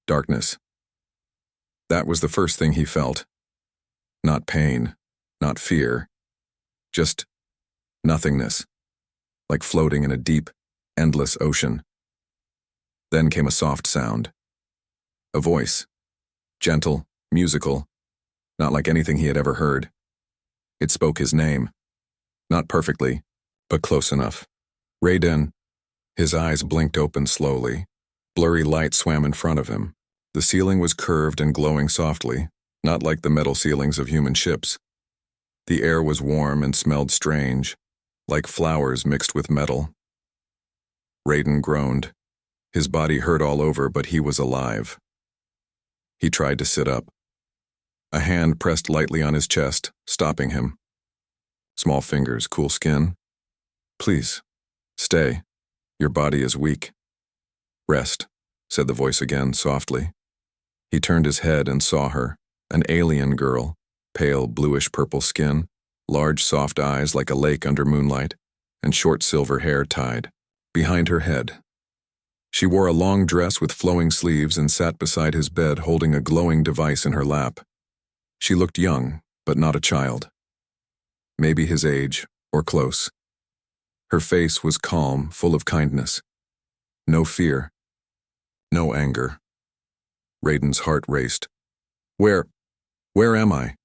darkness. That was the first thing he felt. Not pain, not fear, just nothingness, like floating in a deep, endless ocean. Then came a soft sound. A voice, gentle, musical, not like anything he had ever heard. It spoke his name. Not perfectly, but close enough. Raiden. His eyes blinked open slowly. Blurry light swam in front of him. The ceiling was curved and glowing softly, not like the metal ceilings of human ships. The air was warm and smelled strange, like flowers mixed with metal. Raiden groaned. His body hurt all over, but he was alive. He tried to sit up. A hand pressed lightly on his chest, stopping him. Small fingers, cool skin. Please, stay. Your body is weak. Rest, said the voice again, softly. He turned his head and saw her, an alien girl, pale bluish-purple skin, large soft eyes like a lake under moonlight, and short silver hair tied behind her head. She wore a long dress with flowing sleeves and sat beside his bed holding a glowing device in her lap. She looked young, but not a child. Maybe his age, or close. Her face was calm, full of kindness. No fear. No anger. Raiden's heart raced. Where am I?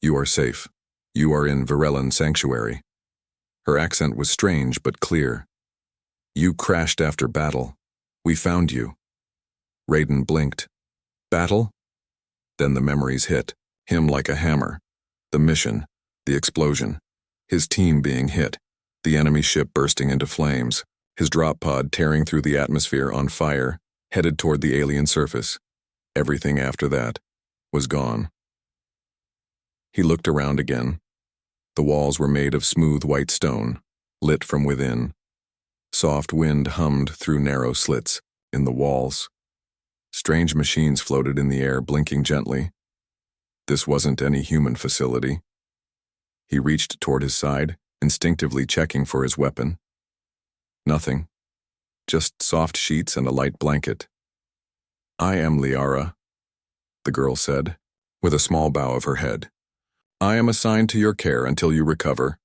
You are safe. You are in Varellan Sanctuary. Her accent was strange but clear. You crashed after battle. We found you. Raiden blinked. Battle? Then the memories hit, him like a hammer. The mission, the explosion, his team being hit, the enemy ship bursting into flames, his drop pod tearing through the atmosphere on fire, headed toward the alien surface. Everything after that was gone. He looked around again. The walls were made of smooth white stone, lit from within. Soft wind hummed through narrow slits in the walls. Strange machines floated in the air, blinking gently. This wasn't any human facility. He reached toward his side, instinctively checking for his weapon. Nothing. Just soft sheets and a light blanket. I am Liara, the girl said, with a small bow of her head. I am assigned to your care until you recover.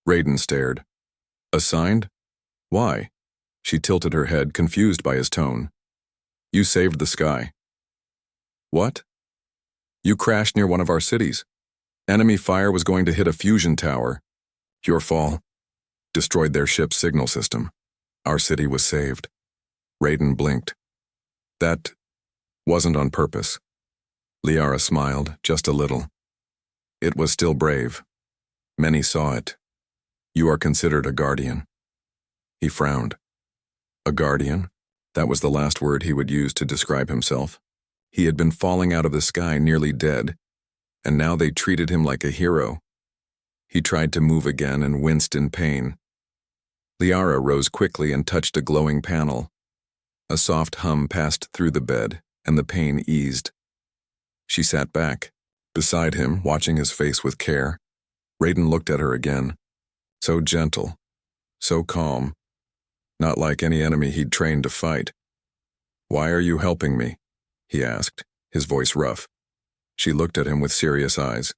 Raiden stared. Assigned? Why? She tilted her head, confused by his tone. You saved the sky. What? You crashed near one of our cities. Enemy fire was going to hit a fusion tower. Your fall destroyed their ship's signal system. Our city was saved. Raiden blinked. That wasn't on purpose. Liara smiled, just a little. It was still brave. Many saw it. You are considered a guardian. He frowned. A guardian? That was the last word he would use to describe himself. He had been falling out of the sky nearly dead, and now they treated him like a hero. He tried to move again and winced in pain. Liara rose quickly and touched a glowing panel. A soft hum passed through the bed, and the pain eased. She sat back, beside him, watching his face with care. Raiden looked at her again. So gentle, so calm, not like any enemy he'd trained to fight. Why are you helping me? He asked, his voice rough. She looked at him with serious eyes.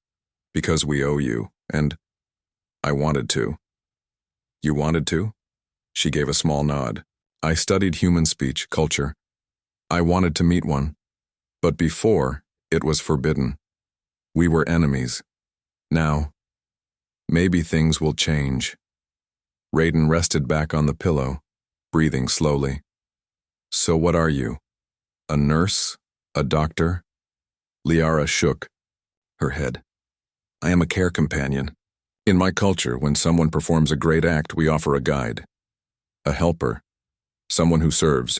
Because we owe you, and I wanted to. You wanted to? She gave a small nod. I studied human speech, culture. I wanted to meet one. But before, it was forbidden. We were enemies. Now, maybe things will change. Raiden rested back on the pillow, breathing slowly. So what are you? A nurse? A doctor? Liara shook her head. I am a care companion. In my culture, when someone performs a great act, we offer a guide. A helper. Someone who serves.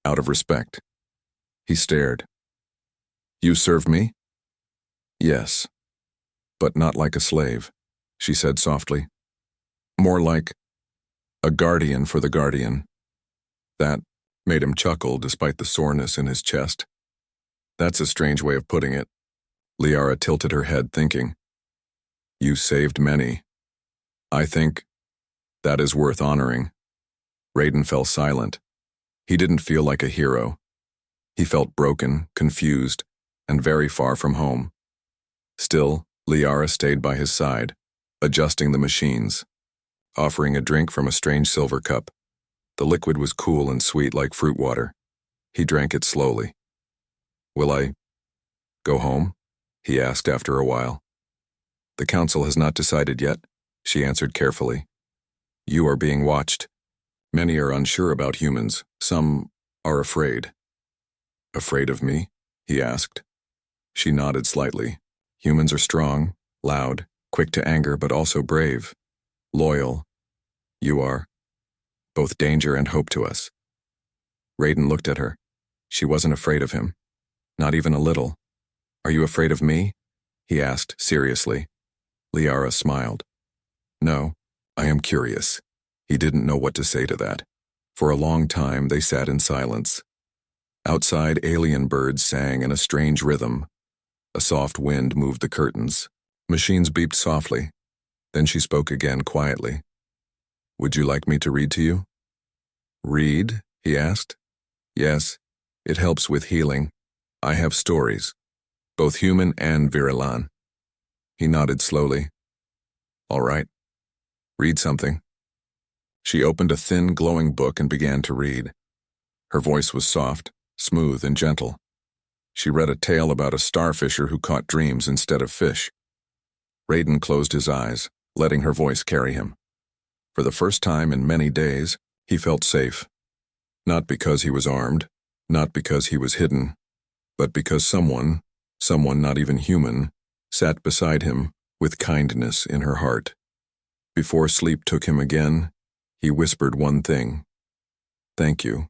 Out of respect. He stared. You serve me? Yes. But not like a slave, she said softly. More like a guardian for the guardian. That made him chuckle despite the soreness in his chest. That's a strange way of putting it. Liara tilted her head, thinking. You saved many. I think that is worth honoring. Raiden fell silent. He didn't feel like a hero. He felt broken, confused, and very far from home. Still, Liara stayed by his side, adjusting the machines, offering a drink from a strange silver cup. The liquid was cool and sweet like fruit water. He drank it slowly. "Will I go home?" he asked after a while. "The council has not decided yet," she answered carefully. "You are being watched. Many are unsure about humans. Some are afraid." "Afraid of me?" he asked. She nodded slightly. "Humans are strong, loud, quick to anger, but also brave, loyal. You are both danger and hope to us." Raiden looked at her. She wasn't afraid of him. Not even a little. "Are you afraid of me?" he asked seriously. Liara smiled. "No, I am curious." He didn't know what to say to that. For a long time they sat in silence. Outside, alien birds sang in a strange rhythm. A soft wind moved the curtains. Machines beeped softly. Then she spoke again quietly. "Would you like me to read to you?" "Read?" he asked. "Yes, it helps with healing. I have stories, both human and Virilan." He nodded slowly. "All right. Read something." She opened a thin, glowing book and began to read. Her voice was soft, smooth, and gentle. She read a tale about a starfisher who caught dreams instead of fish. Raiden closed his eyes, letting her voice carry him. For the first time in many days, he felt safe. Not because he was armed, not because he was hidden, but because someone not even human, sat beside him with kindness in her heart. Before sleep took him again, he whispered one thing: "Thank you."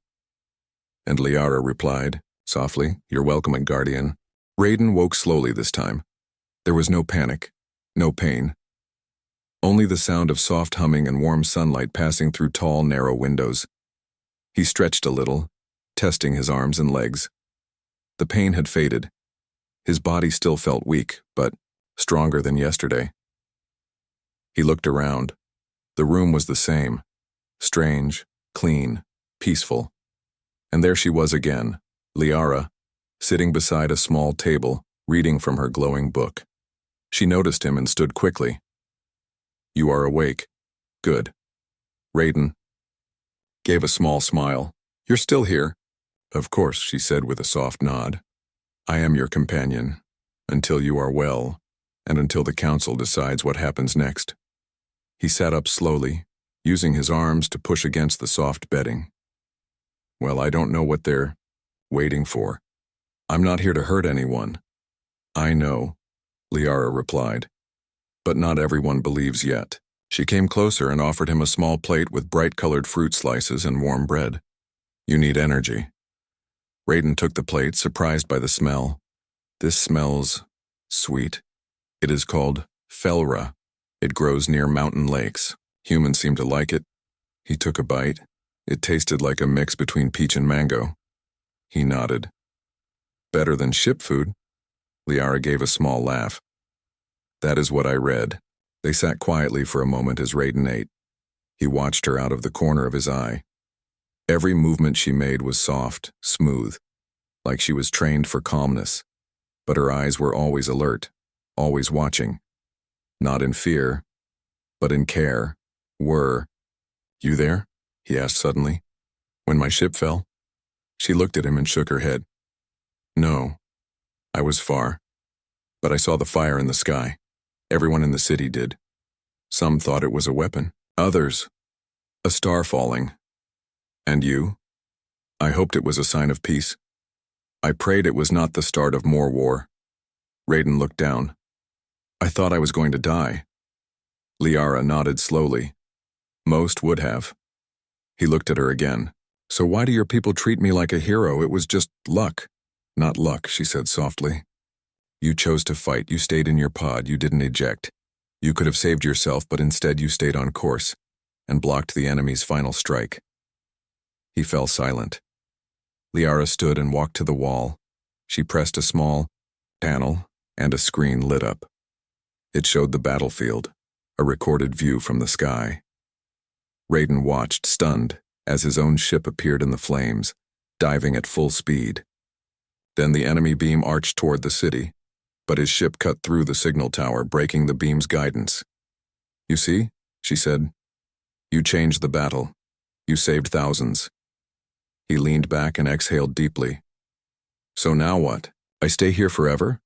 And Liara replied, softly, "You're welcome, guardian." Raiden woke slowly this time. There was no panic, no pain. Only the sound of soft humming and warm sunlight passing through tall, narrow windows. He stretched a little, testing his arms and legs. The pain had faded. His body still felt weak, but stronger than yesterday. He looked around. The room was the same. Strange, clean, peaceful. And there she was again, Liara, sitting beside a small table, reading from her glowing book. She noticed him and stood quickly. "You are awake. Good." Raiden gave a small smile. "You're still here?" "Of course," she said with a soft nod. "I am your companion, until you are well, and until the council decides what happens next." He sat up slowly, using his arms to push against the soft bedding. "Well, I don't know what they're waiting for. I'm not here to hurt anyone." "I know," Liara replied. "But not everyone believes yet." She came closer and offered him a small plate with bright-colored fruit slices and warm bread. "You need energy." Raiden took the plate, surprised by the smell. "This smells sweet. It is called felra. It grows near mountain lakes. Humans seem to like it." He took a bite. It tasted like a mix between peach and mango. He nodded. "Better than ship food?" Liara gave a small laugh. "That is what I read." They sat quietly for a moment as Raiden ate. He watched her out of the corner of his eye. Every movement she made was soft, smooth, like she was trained for calmness. But her eyes were always alert, always watching. Not in fear, but in care. "You there?" he asked suddenly. "When my ship fell?" She looked at him and shook her head. "No, I was far. But I saw the fire in the sky. Everyone in the city did. Some thought it was a weapon. Others, a star falling. And you?" "I hoped it was a sign of peace. I prayed it was not the start of more war." Raiden looked down. "I thought I was going to die." Liara nodded slowly. "Most would have." He looked at her again. "So why do your people treat me like a hero? It was just luck." "Not luck," she said softly. "You chose to fight. You stayed in your pod. You didn't eject. You could have saved yourself, but instead you stayed on course and blocked the enemy's final strike." He fell silent. Liara stood and walked to the wall. She pressed a small panel, and a screen lit up. It showed the battlefield, a recorded view from the sky. Raiden watched, stunned, as his own ship appeared in the flames, diving at full speed. Then the enemy beam arched toward the city, but his ship cut through the signal tower, breaking the beam's guidance. "You see," she said. "You changed the battle. You saved thousands." He leaned back and exhaled deeply. "So now what? I stay here forever?"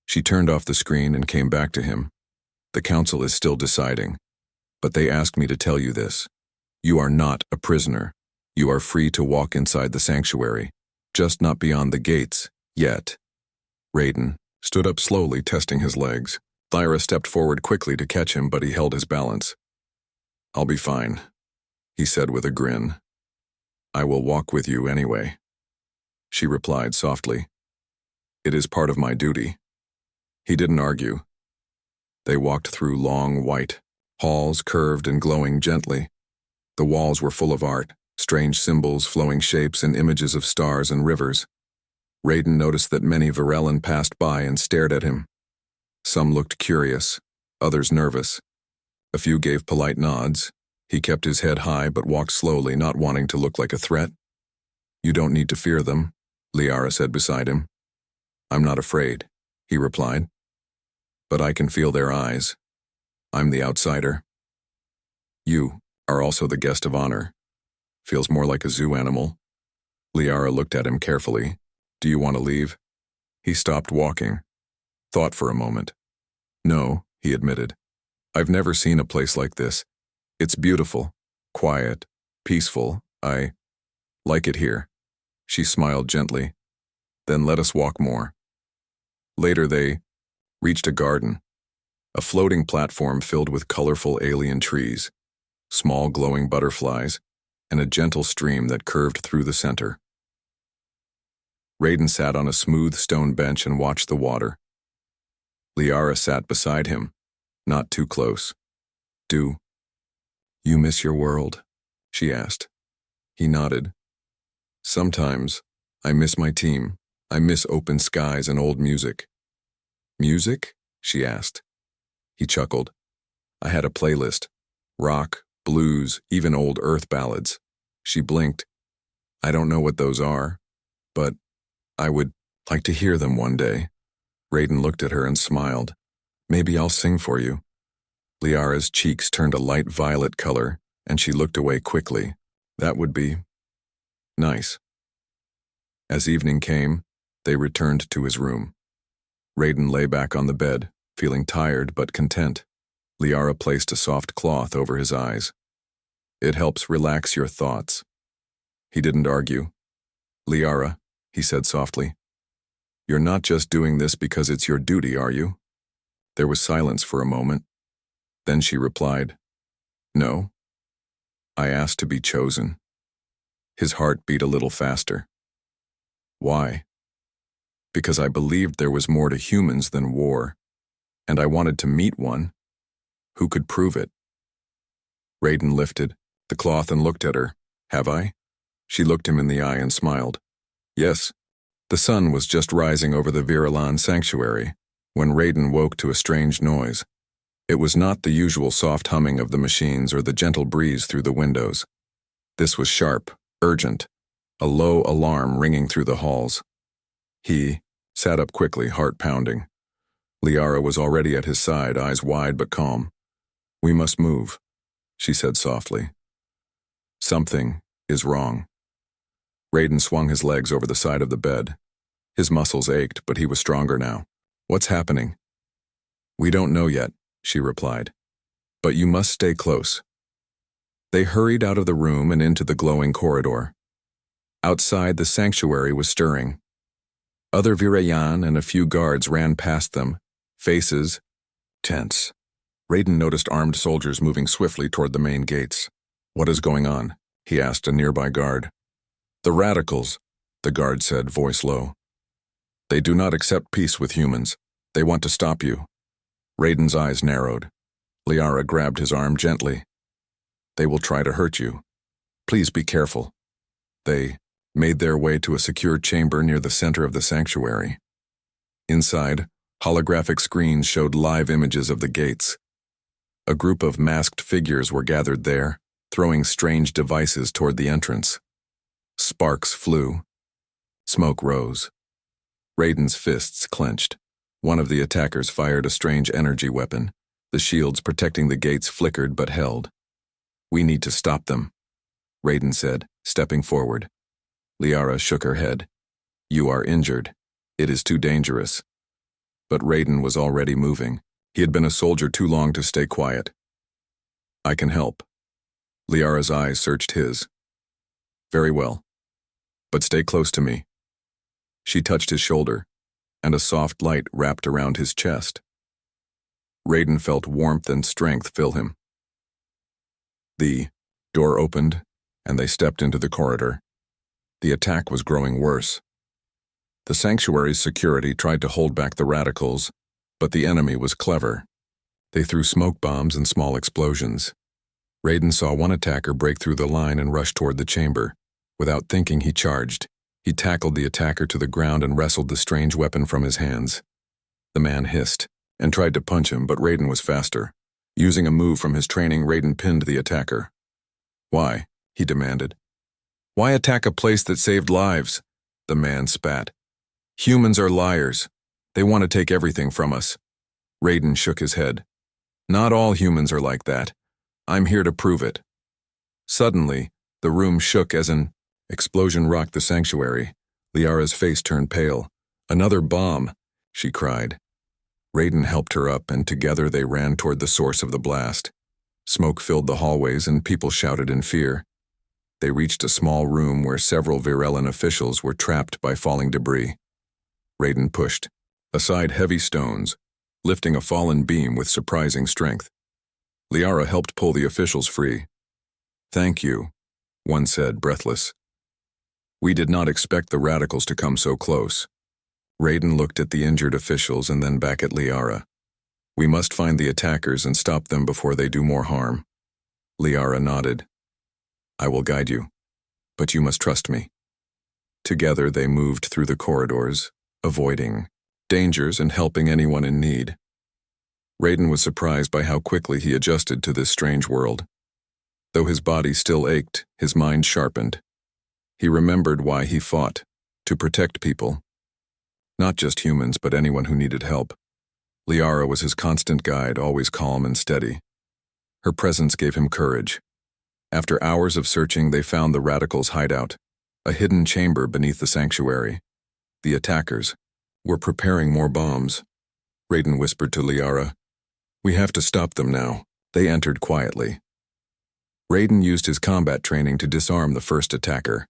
She turned off the screen and came back to him. "The council is still deciding, but they asked me to tell you this. You are not a prisoner. You are free to walk inside the sanctuary, just not beyond the gates, yet." Raiden stood up slowly, testing his legs. Lyra stepped forward quickly to catch him, but he held his balance. "I'll be fine," he said with a grin. "I will walk with you anyway." She replied softly, "It is part of my duty." He didn't argue. They walked through long, white halls, curved and glowing gently. The walls were full of art, strange symbols, flowing shapes, and images of stars and rivers. Raiden noticed that many Varellan passed by and stared at him. Some looked curious, others nervous. A few gave polite nods. He kept his head high but walked slowly, not wanting to look like a threat. "You don't need to fear them," Liara said beside him. "I'm not afraid," he replied. "But I can feel their eyes. I'm the outsider. You are also the guest of honor. Feels more like a zoo animal." Liara looked at him carefully. "Do you want to leave?" He stopped walking, thought for a moment. "No," he admitted. "I've never seen a place like this. It's beautiful, quiet, peaceful. I like it here." She smiled gently. "Then let us walk more." Later they reached a garden, a floating platform filled with colorful alien trees, small glowing butterflies, and a gentle stream that curved through the center. Raiden sat on a smooth stone bench and watched the water. Liara sat beside him, not too close. "Do you miss your world?" she asked. He nodded. "Sometimes I miss my team. I miss open skies and old music." "Music?" she asked. He chuckled. "I had a playlist. Rock, blues, even old Earth ballads." She blinked. "I don't know what those are, but I would like to hear them one day." Raiden looked at her and smiled. "Maybe I'll sing for you." Liara's cheeks turned a light violet color, and she looked away quickly. "That would be nice." As evening came, they returned to his room. Raiden lay back on the bed, feeling tired but content. Liara placed a soft cloth over his eyes. "It helps relax your thoughts." He didn't argue. "Liara," he said softly, "you're not just doing this because it's your duty, are you?" There was silence for a moment. Then she replied, "No. I asked to be chosen." His heart beat a little faster. "Why?" "Because I believed there was more to humans than war, and I wanted to meet one who could prove it." Raiden lifted the cloth and looked at her. "Have I?" She looked him in the eye and smiled. "Yes." The sun was just rising over the Virellan sanctuary when Raiden woke to a strange noise. It was not the usual soft humming of the machines or the gentle breeze through the windows. This was sharp, urgent, a low alarm ringing through the halls. He sat up quickly, heart pounding. Liara was already at his side, eyes wide but calm. "We must move," she said softly. "Something is wrong." Raiden swung his legs over the side of the bed. His muscles ached, but he was stronger now. "What's happening?" "We don't know yet," she replied. "But you must stay close." They hurried out of the room and into the glowing corridor. Outside, the sanctuary was stirring. Other Virayan and a few guards ran past them, faces tense. Raiden noticed armed soldiers moving swiftly toward the main gates. "What is going on?" he asked a nearby guard. "The radicals," the guard said, voice low. "They do not accept peace with humans. They want to stop you." Raiden's eyes narrowed. Liara grabbed his arm gently. "They will try to hurt you. Please be careful." They made their way to a secure chamber near the center of the sanctuary. Inside, holographic screens showed live images of the gates. A group of masked figures were gathered there, throwing strange devices toward the entrance. Sparks flew. Smoke rose. Raiden's fists clenched. One of the attackers fired a strange energy weapon. The shields protecting the gates flickered but held. "We need to stop them," Raiden said, stepping forward. Liara shook her head. "You are injured. It is too dangerous." But Raiden was already moving. He had been a soldier too long to stay quiet. "I can help." Liara's eyes searched his. "Very well. But stay close to me." She touched his shoulder, and a soft light wrapped around his chest. Raiden felt warmth and strength fill him. The door opened, and they stepped into the corridor. The attack was growing worse. The sanctuary's security tried to hold back the radicals, but the enemy was clever. They threw smoke bombs and small explosions. Raiden saw one attacker break through the line and rush toward the chamber. Without thinking, he charged. He tackled the attacker to the ground and wrestled the strange weapon from his hands. The man hissed and tried to punch him, but Raiden was faster. Using a move from his training, Raiden pinned the attacker. "Why?" he demanded. "Why attack a place that saved lives?" The man spat. "Humans are liars. They want to take everything from us." Raiden shook his head. "Not all humans are like that. I'm here to prove it." Suddenly, the room shook as an explosion rocked the sanctuary. Liara's face turned pale. "Another bomb," she cried. Raiden helped her up, and together they ran toward the source of the blast. Smoke filled the hallways, and people shouted in fear. They reached a small room where several Virellan officials were trapped by falling debris. Raiden pushed aside heavy stones, lifting a fallen beam with surprising strength. Liara helped pull the officials free. "Thank you," one said, breathless. "We did not expect the radicals to come so close." Raiden looked at the injured officials and then back at Liara. "We must find the attackers and stop them before they do more harm." Liara nodded. "I will guide you, but you must trust me." Together they moved through the corridors, avoiding dangers and helping anyone in need. Raiden was surprised by how quickly he adjusted to this strange world. Though his body still ached, his mind sharpened. He remembered why he fought, to protect people. Not just humans, but anyone who needed help. Liara was his constant guide, always calm and steady. Her presence gave him courage. After hours of searching, they found the radicals' hideout, a hidden chamber beneath the sanctuary. The attackers were preparing more bombs. Raiden whispered to Liara, "We have to stop them now." They entered quietly. Raiden used his combat training to disarm the first attacker.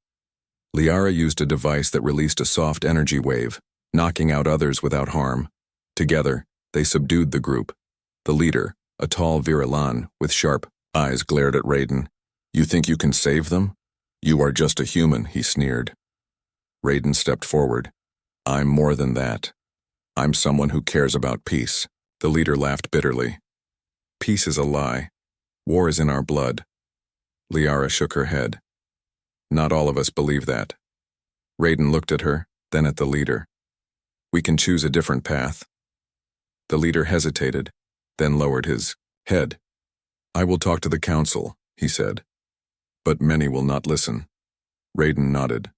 Liara used a device that released a soft energy wave, knocking out others without harm. Together, they subdued the group. The leader, a tall Virellan with sharp eyes, glared at Raiden. "You think you can save them? You are just a human," he sneered. Raiden stepped forward. "I'm more than that. I'm someone who cares about peace." The leader laughed bitterly. "Peace is a lie. War is in our blood." Liara shook her head. "Not all of us believe that." Raiden looked at her, then at the leader. "We can choose a different path." The leader hesitated, then lowered his head. "I will talk to the council," he said. "But many will not listen." Raiden nodded.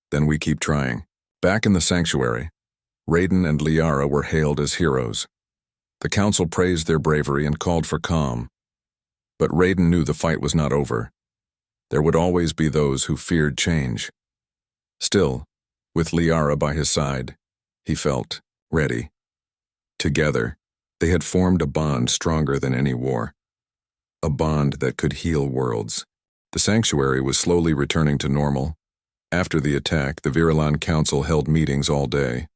"Then we keep trying." Back in the sanctuary, Raiden and Liara were hailed as heroes. The council praised their bravery and called for calm. But Raiden knew the fight was not over. There would always be those who feared change. Still, with Liara by his side, he felt ready. Together, they had formed a bond stronger than any war. A bond that could heal worlds. The sanctuary was slowly returning to normal. After the attack, the Virellan Council held meetings all day.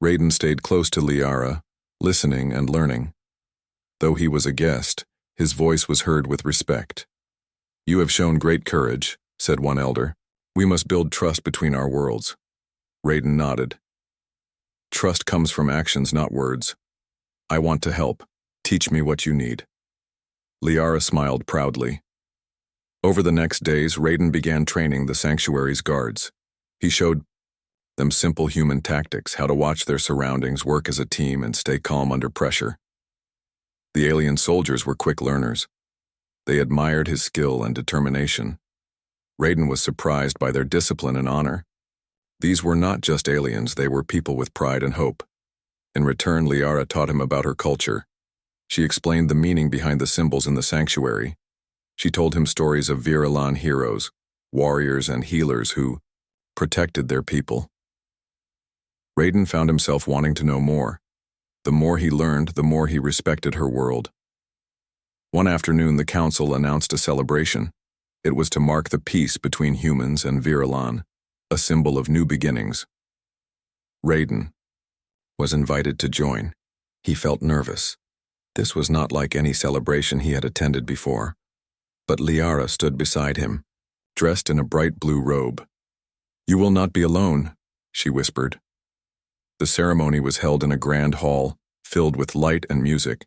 Raiden stayed close to Liara, listening and learning. Though he was a guest, his voice was heard with respect. "You have shown great courage," said one elder. "We must build trust between our worlds." Raiden nodded. "Trust comes from actions, not words. I want to help. Teach me what you need." Liara smiled proudly. Over the next days, Raiden began training the sanctuary's guards. He showed them simple human tactics, how to watch their surroundings, work as a team, and stay calm under pressure. The alien soldiers were quick learners. They admired his skill and determination. Raiden was surprised by their discipline and honor. These were not just aliens, they were people with pride and hope. In return, Liara taught him about her culture. She explained the meaning behind the symbols in the sanctuary. She told him stories of Viralan heroes, warriors and healers who protected their people. Raiden found himself wanting to know more. The more he learned, the more he respected her world. One afternoon, the council announced a celebration. It was to mark the peace between humans and Viralan, a symbol of new beginnings. Raiden was invited to join. He felt nervous. This was not like any celebration he had attended before. But Liara stood beside him, dressed in a bright blue robe. "You will not be alone," she whispered. The ceremony was held in a grand hall, filled with light and music.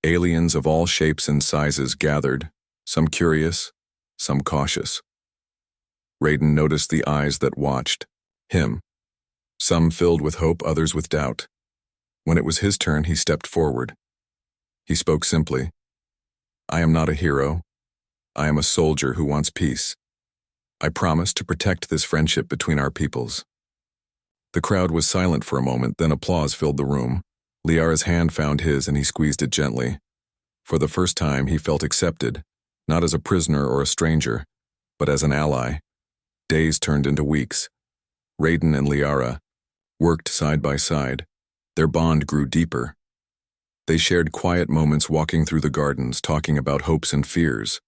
Aliens of all shapes and sizes gathered, some curious, some cautious. Raiden noticed the eyes that watched him, some filled with hope, others with doubt. When it was his turn, he stepped forward. He spoke simply. "I am not a hero. I am a soldier who wants peace. I promise to protect this friendship between our peoples." The crowd was silent for a moment, then applause filled the room. Liara's hand found his and he squeezed it gently. For the first time, he felt accepted, not as a prisoner or a stranger, but as an ally. Days turned into weeks. Raiden and Liara worked side by side. Their bond grew deeper. They shared quiet moments walking through the gardens, talking about hopes and fears.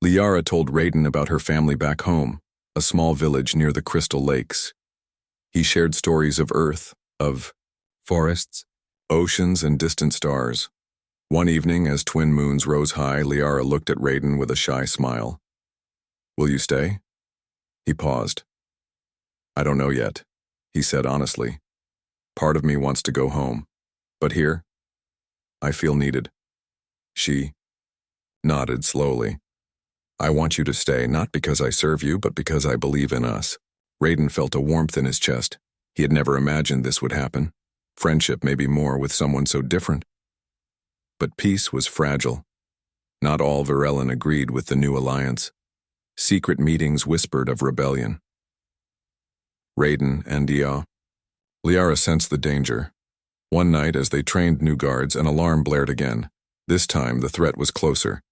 Liara told Raiden about her family back home, a small village near the Crystal Lakes. He shared stories of Earth, of forests, oceans, and distant stars. One evening, as twin moons rose high, Liara looked at Raiden with a shy smile. "Will you stay?" He paused. "I don't know yet," he said honestly. "Part of me wants to go home. But here, I feel needed." She nodded slowly. "I want you to stay, not because I serve you, but because I believe in us." Raiden felt a warmth in his chest. He had never imagined this would happen. Friendship, maybe more, with someone so different. But peace was fragile. Not all Viralan agreed with the new alliance. Secret meetings whispered of rebellion. Raiden and Liara sensed the danger. One night, as they trained new guards, an alarm blared again. This time, the threat was closer.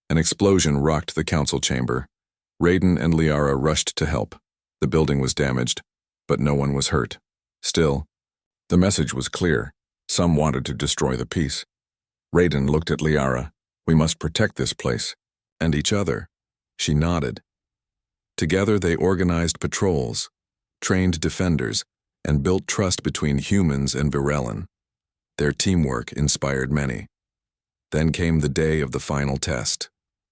An explosion rocked the council chamber. Raiden and Liara rushed to help. The building was damaged, but no one was hurt. Still, the message was clear. Some wanted to destroy the peace. Raiden looked at Liara. "We must protect this place. And each other." She nodded. Together they organized patrols, trained defenders, and built trust between humans and Viralan. Their teamwork inspired many. Then came the day of the final test.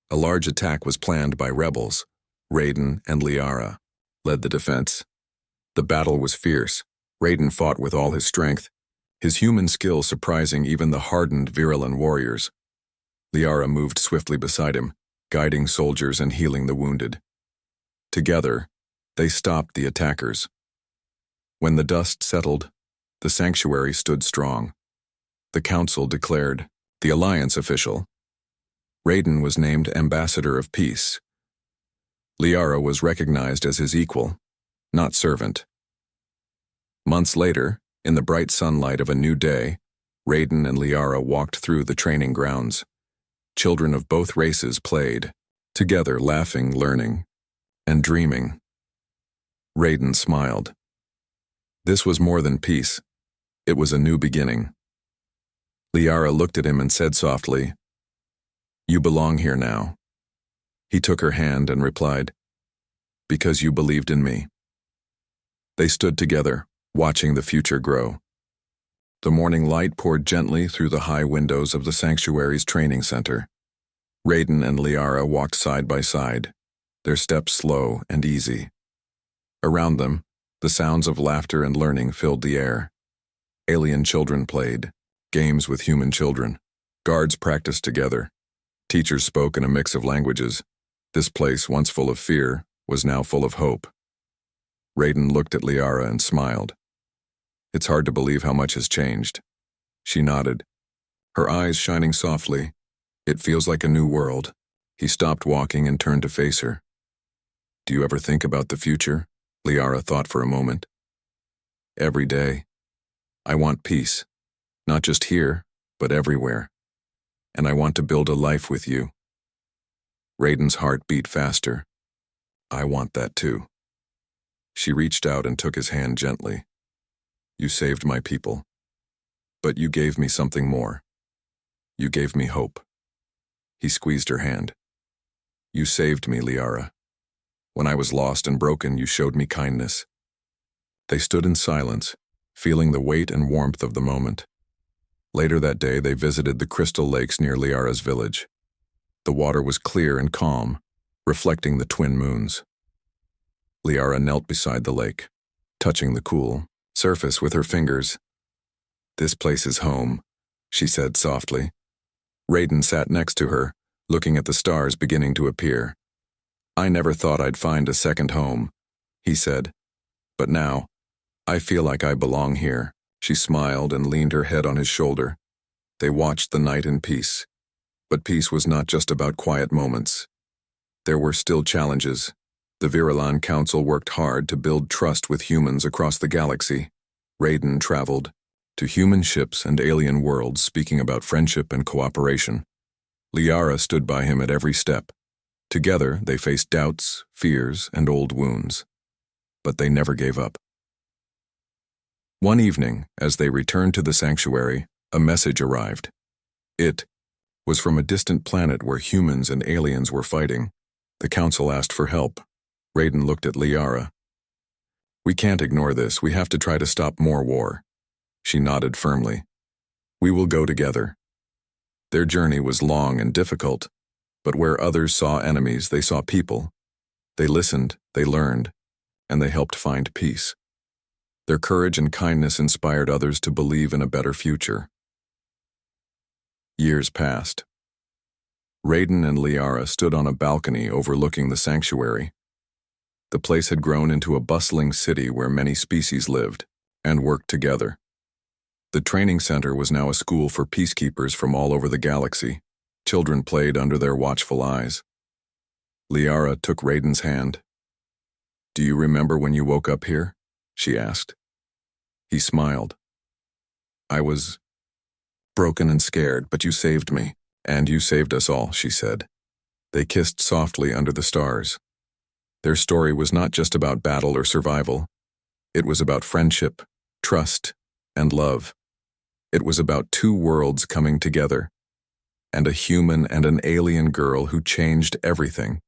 A large attack was planned by rebels. Raiden and Liara led the defense. The battle was fierce. Raiden fought with all his strength, his human skill surprising even the hardened Viralan warriors. Liara moved swiftly beside him, guiding soldiers and healing the wounded. Together, they stopped the attackers. When the dust settled, the sanctuary stood strong. The council declared the alliance official. Raiden was named Ambassador of Peace. Liara was recognized as his equal, not servant. Months later, in the bright sunlight of a new day, Raiden and Liara walked through the training grounds. Children of both races played, together laughing, learning, and dreaming. Raiden smiled. This was more than peace. It was a new beginning. Liara looked at him and said softly, "You belong here now." He took her hand and replied, "Because you believed in me." They stood together, watching the future grow. The morning light poured gently through the high windows of the sanctuary's training center. Raiden and Liara walked side by side, their steps slow and easy. Around them, the sounds of laughter and learning filled the air. Alien children played, games with human children. Guards practiced together. Teachers spoke in a mix of languages. This place, once full of fear, was now full of hope. Raiden looked at Liara and smiled. "It's hard to believe how much has changed." She nodded, her eyes shining softly. "It feels like a new world." He stopped walking and turned to face her. "Do you ever think about the future?" Liara thought for a moment. Every day. I want peace. Not just here, but everywhere. And I want to build a life with you. Raiden's heart beat faster. I want that too. She reached out and took his hand gently. You saved my people. But you gave me something more. You gave me hope. He squeezed her hand. You saved me, Liara. When I was lost and broken, you showed me kindness. They stood in silence, feeling the weight and warmth of the moment. Later that day, they visited the crystal lakes near Liara's village. The water was clear and calm, reflecting the twin moons. Liara knelt beside the lake, touching the cool surface with her fingers. This place is home, she said softly. Raiden sat next to her, looking at the stars beginning to appear. I never thought I'd find a second home, he said. But now, I feel like I belong here. She smiled and leaned her head on his shoulder. They watched the night in peace. But peace was not just about quiet moments. There were still challenges. The Virilan Council worked hard to build trust with humans across the galaxy. Raiden traveled to human ships and alien worlds speaking about friendship and cooperation. Liara stood by him at every step. Together, they faced doubts, fears, and old wounds. But they never gave up. One evening, as they returned to the sanctuary, a message arrived. It was from a distant planet where humans and aliens were fighting. The council asked for help. Raiden looked at Liara. We can't ignore this. We have to try to stop more war. She nodded firmly. We will go together. Their journey was long and difficult, but where others saw enemies, they saw people. They listened, they learned, and they helped find peace. Their courage and kindness inspired others to believe in a better future. Years passed. Raiden and Liara stood on a balcony overlooking the sanctuary. The place had grown into a bustling city where many species lived and worked together. The training center was now a school for peacekeepers from all over the galaxy. Children played under their watchful eyes. Liara took Raiden's hand. Do you remember when you woke up here? She asked. He smiled. I was broken and scared, but you saved me. And you saved us all, she said. They kissed softly under the stars. Their story was not just about battle or survival. It was about friendship, trust, and love. It was about two worlds coming together, and a human and an alien girl who changed everything.